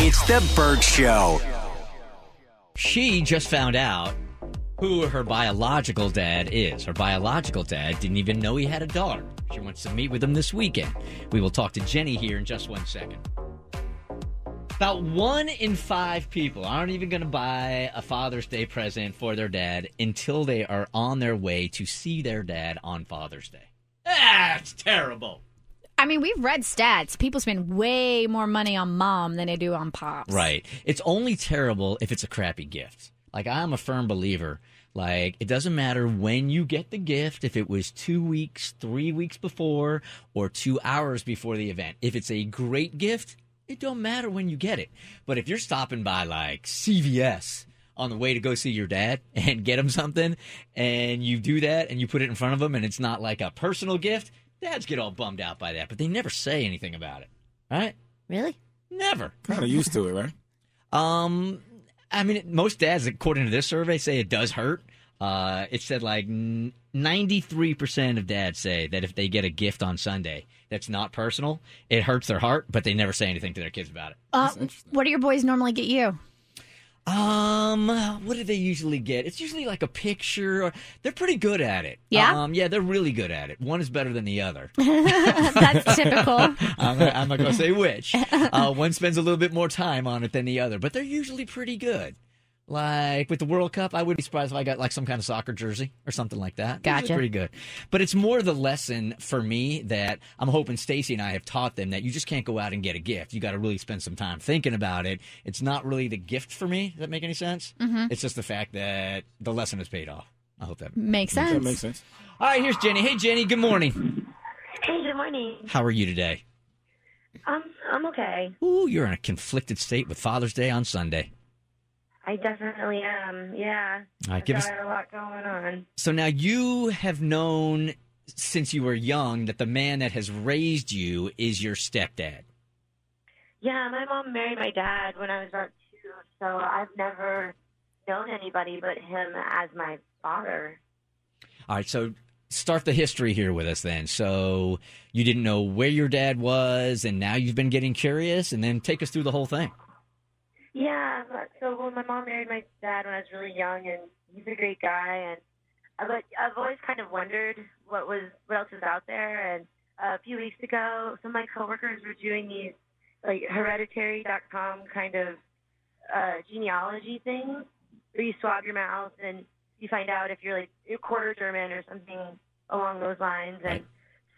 It's the Bert Show. She just found out who her biological dad is. Her biological dad didn't even know he had a daughter. She wants to meet with him this weekend. We will talk to Jenny here in just 1 second. About 1 in 5 people aren't even going to buy a Father's Day present for their dad until they are on their way to see their dad on Father's Day. That's terrible. I mean, we've read stats. People spend way more money on mom than they do on pops. Right. It's only terrible if it's a crappy gift. Like, I'm a firm believer. Like, it doesn't matter when you get the gift, if it was 2 weeks, 3 weeks before, or 2 hours before the event. If it's a great gift, it don't matter when you get it. But if you're stopping by, like, CVS on the way to go see your dad and get him something, and you do that and you put it in front of him and it's not like a personal gift, dads get all bummed out by that, but they never say anything about it, right? Really? Never. Kind of used to it, right? I mean, most dads, according to this survey, say it does hurt. It said like 93% of dads say that if they get a gift on Sunday that's not personal, it hurts their heart, but they never say anything to their kids about it. What do your boys normally get you? What do they usually get? It's usually like a picture. They're pretty good at it. Yeah? Yeah, they're really good at it. One is better than the other. That's typical. I'm not going to say which. One spends a little bit more time on it than the other, but they're usually pretty good. Like with the World Cup, I wouldn't be surprised if I got like some kind of soccer jersey or something like that. Gotcha. Usually pretty good. But it's more the lesson for me that I'm hoping Stacy and I have taught them that you just can't go out and get a gift. You got to really spend some time thinking about it. It's not really the gift for me. Does that make any sense? Mm-hmm. It's just the fact that the lesson has paid off. I hope that makes sense. That makes sense. All right, here's Jenny. Hey, Jenny, good morning. Hey, good morning. How are you today? I'm okay. Ooh, you're in a conflicted state with Father's Day on Sunday. I definitely am. Yeah. All right, give us a lot going on. So now you have known since you were young that the man that has raised you is your stepdad. Yeah, my mom married my dad when I was about 2, so I've never known anybody but him as my father. All right, so start the history here with us then. So you didn't know where your dad was, and now you've been getting curious, and then take us through the whole thing. Yeah, so when my mom married my dad when I was really young, and he's a great guy, and I've always kind of wondered what else is out there. And a few weeks ago, some of my coworkers were doing these like hereditary.com kind of genealogy things where you swab your mouth and you find out if you're quarter German or something along those lines. And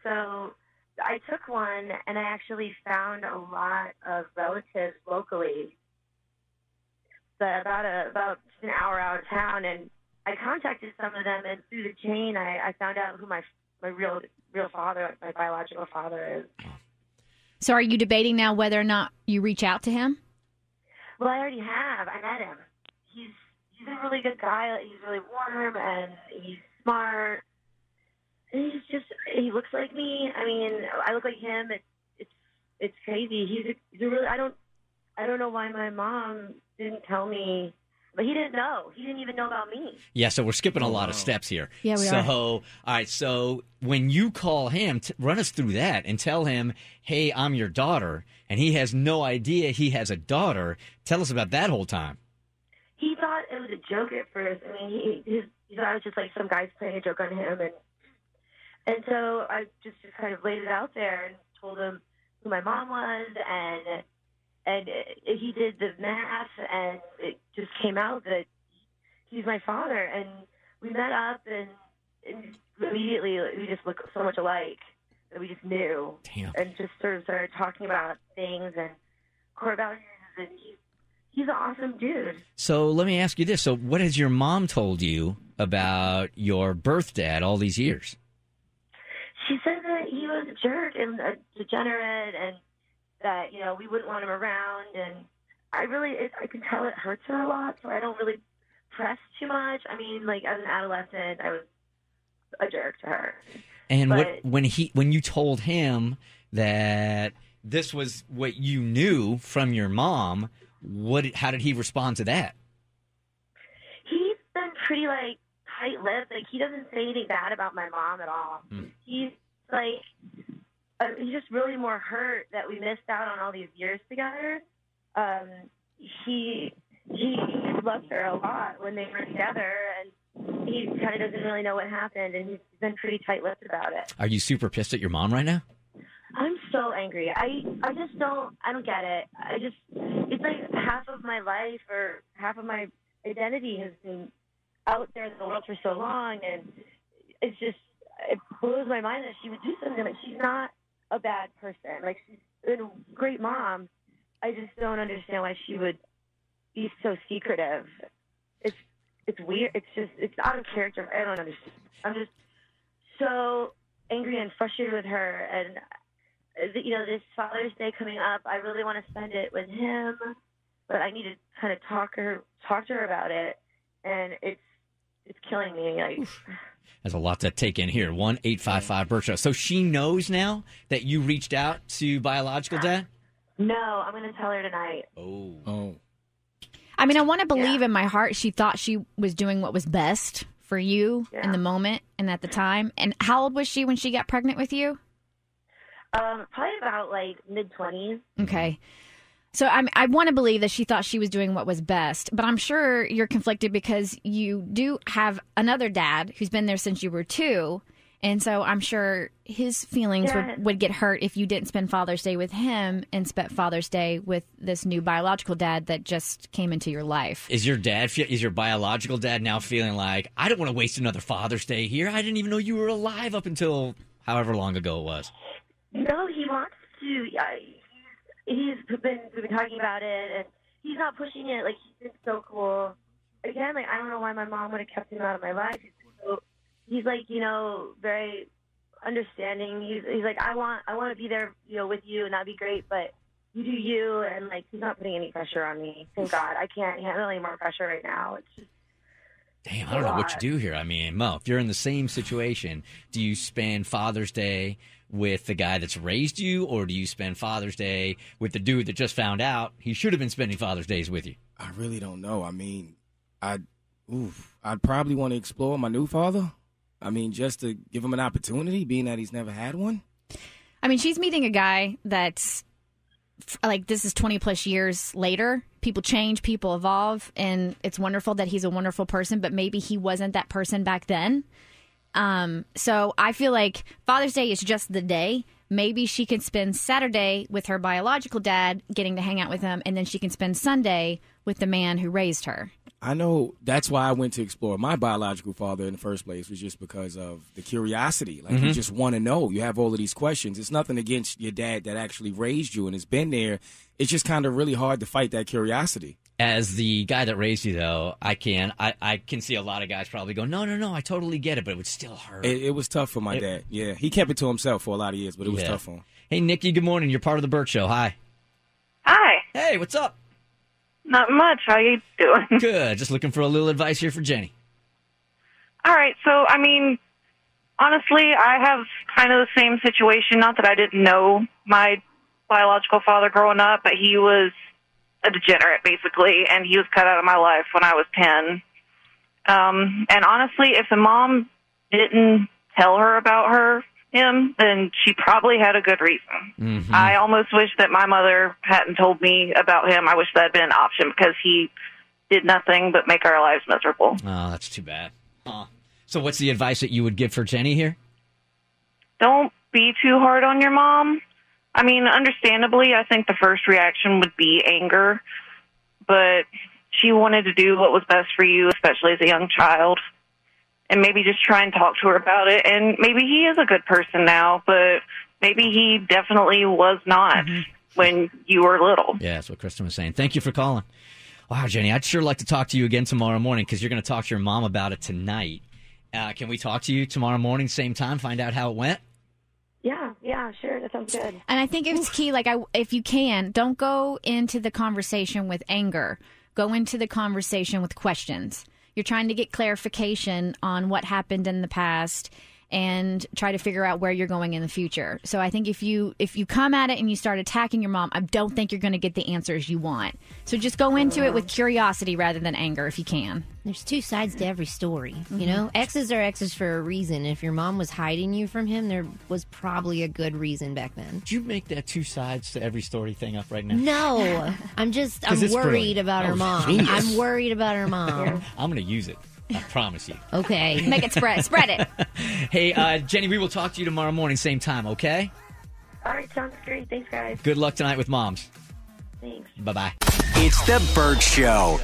so I took one, and I actually found a lot of relatives locally. About an hour out of town, and I contacted some of them, and through the chain, I found out who my real father, my biological father is. So are you debating now whether or not you reach out to him? Well, I already have. I met him. He's a really good guy. He's really warm, and he's smart. And he looks like me. I mean, I look like him. It's crazy. He's a really. I don't know why my mom didn't tell me, but he didn't know. He didn't even know about me. Yeah, so we're skipping a lot of steps here. Yeah, we are. All right, so when you call him, run us through that and tell him, hey, I'm your daughter, and he has no idea he has a daughter. Tell us about that whole time. He thought it was a joke at first. I mean, he thought it was just like some guys playing a joke on him, and so I just kind of laid it out there and told him who my mom was, and he did the math, and it just came out that he's my father. And we met up, and immediately we just look so much alike that we just knew. Damn. And just sort of started talking about things and core values, and he's an awesome dude. So let me ask you this. So what has your mom told you about your birth dad all these years? She said that he was a jerk and a degenerate, and that, we wouldn't want him around. And I can tell it hurts her a lot, so I don't really press too much. I mean, like, as an adolescent, I was a jerk to her. And when you told him that this was what you knew from your mom, how did he respond to that? He's been pretty, tight-lipped. Like, he doesn't say anything bad about my mom at all. He's just really more hurt that we missed out on all these years together. he loved her a lot when they were together, and he kind of doesn't really know what happened, and he's been pretty tight-lipped about it. Are you super pissed at your mom right now? I'm so angry. I don't get it. It's like half of my life or half of my identity has been out there in the world for so long, and it blows my mind that she would do something like she's not a bad person. Like, she's a great mom. I just don't understand why she would be so secretive. It's weird. It's out of character. I don't understand. I'm just so angry and frustrated with her. And this Father's Day coming up, I really want to spend it with him, but I need to kind of talk to her about it, and it's killing me. Like, there's a lot to take in here. 1-855-BERT Show. So she knows now that you reached out to biological dad? No, I'm going to tell her tonight. Oh. I mean, I want to believe in my heart she thought she was doing what was best for you in the moment and at the time. And how old was she when she got pregnant with you? Probably about like mid-20s. Okay. So I want to believe that she thought she was doing what was best, but I'm sure you're conflicted because you do have another dad who's been there since you were 2. And so I'm sure his feelings would get hurt if you didn't spend Father's Day with him and spent Father's Day with this new biological dad that just came into your life. Is your biological dad now feeling like, I don't want to waste another Father's Day here? I didn't even know you were alive up until however long ago it was. No, he wants to. We've been talking about it, and he's not pushing it. Like, he's been so cool. Again, like, I don't know why my mom would have kept him out of my life. He's like, very understanding. He's like, I want to be there, with you, and that'd be great, but you do you, and like, he's not putting any pressure on me. Thank God. I can't handle any more pressure right now. It's just damn, I don't know what you do here. I mean, Mo, if you're in the same situation, do you spend Father's Day with the guy that's raised you, or do you spend Father's Day with the dude that just found out he should have been spending Father's Days with you? I really don't know. I mean, I'd probably want to explore my new father. I mean, just to give him an opportunity, being that he's never had one. I mean, she's meeting a guy that's like, this is 20 plus years later. People change, people evolve, and it's wonderful that he's a wonderful person, but maybe he wasn't that person back then. So I feel like Father's Day is just the day. Maybe she can spend Saturday with her biological dad, getting to hang out with him, and then she can spend Sunday with the man who raised her. I know that's why I went to explore my biological father in the first place, was just because of the curiosity. Like, you just want to know. You have all of these questions. It's nothing against your dad that actually raised you and has been there. It's just kind of really hard to fight that curiosity. As the guy that raised you, though, I can see a lot of guys probably go, no, I totally get it, but it would still hurt. It was tough for my dad. Yeah, he kept it to himself for a lot of years, but it was tough for him. Hey, Nikki, good morning. You're part of the Bert Show. Hi. Hi. Hey, what's up? Not much. How you doing? Good. Just looking for a little advice here for Jenny. All right. So, I mean, honestly, I have kind of the same situation. Not that I didn't know my biological father growing up, but he was a degenerate, basically, and he was cut out of my life when I was 10. And honestly, if the mom didn't tell her about him, then she probably had a good reason. Mm-hmm. I almost wish that my mother hadn't told me about him. I wish that had been an option, because he did nothing but make our lives miserable. Oh, that's too bad. So what's the advice that you would give for Jenny here? Don't be too hard on your mom. I mean, understandably, I think the first reaction would be anger, but she wanted to do what was best for you, especially as a young child. And maybe just try and talk to her about it. And maybe he is a good person now, but maybe he definitely was not when you were little. Yeah, that's what Kristen was saying. Thank you for calling. Wow, Jenny, I'd sure like to talk to you again tomorrow morning, because you're going to talk to your mom about it tonight. Can we talk to you tomorrow morning, same time, find out how it went? Yeah, sure. That sounds good. And I think it's key, like, if you can, don't go into the conversation with anger. Go into the conversation with questions. You're trying to get clarification on what happened in the past, and try to figure out where you're going in the future. So I think if you come at it and you start attacking your mom, I don't think you're going to get the answers you want. So just go into it with curiosity rather than anger if you can. There's two sides to every story, you know? Exes are exes for a reason. If your mom was hiding you from him, there was probably a good reason back then. Did you make that two sides to every story thing up right now? No. I'm worried brilliant. about her mom. Genius. I'm worried about her mom. I'm going to use it. I promise you. Okay. Make it spread it. Hey, Jenny, we will talk to you tomorrow morning, same time, okay? All right, sounds great. Thanks, guys. Good luck tonight with moms. Thanks. Bye-bye. It's the Bert Show.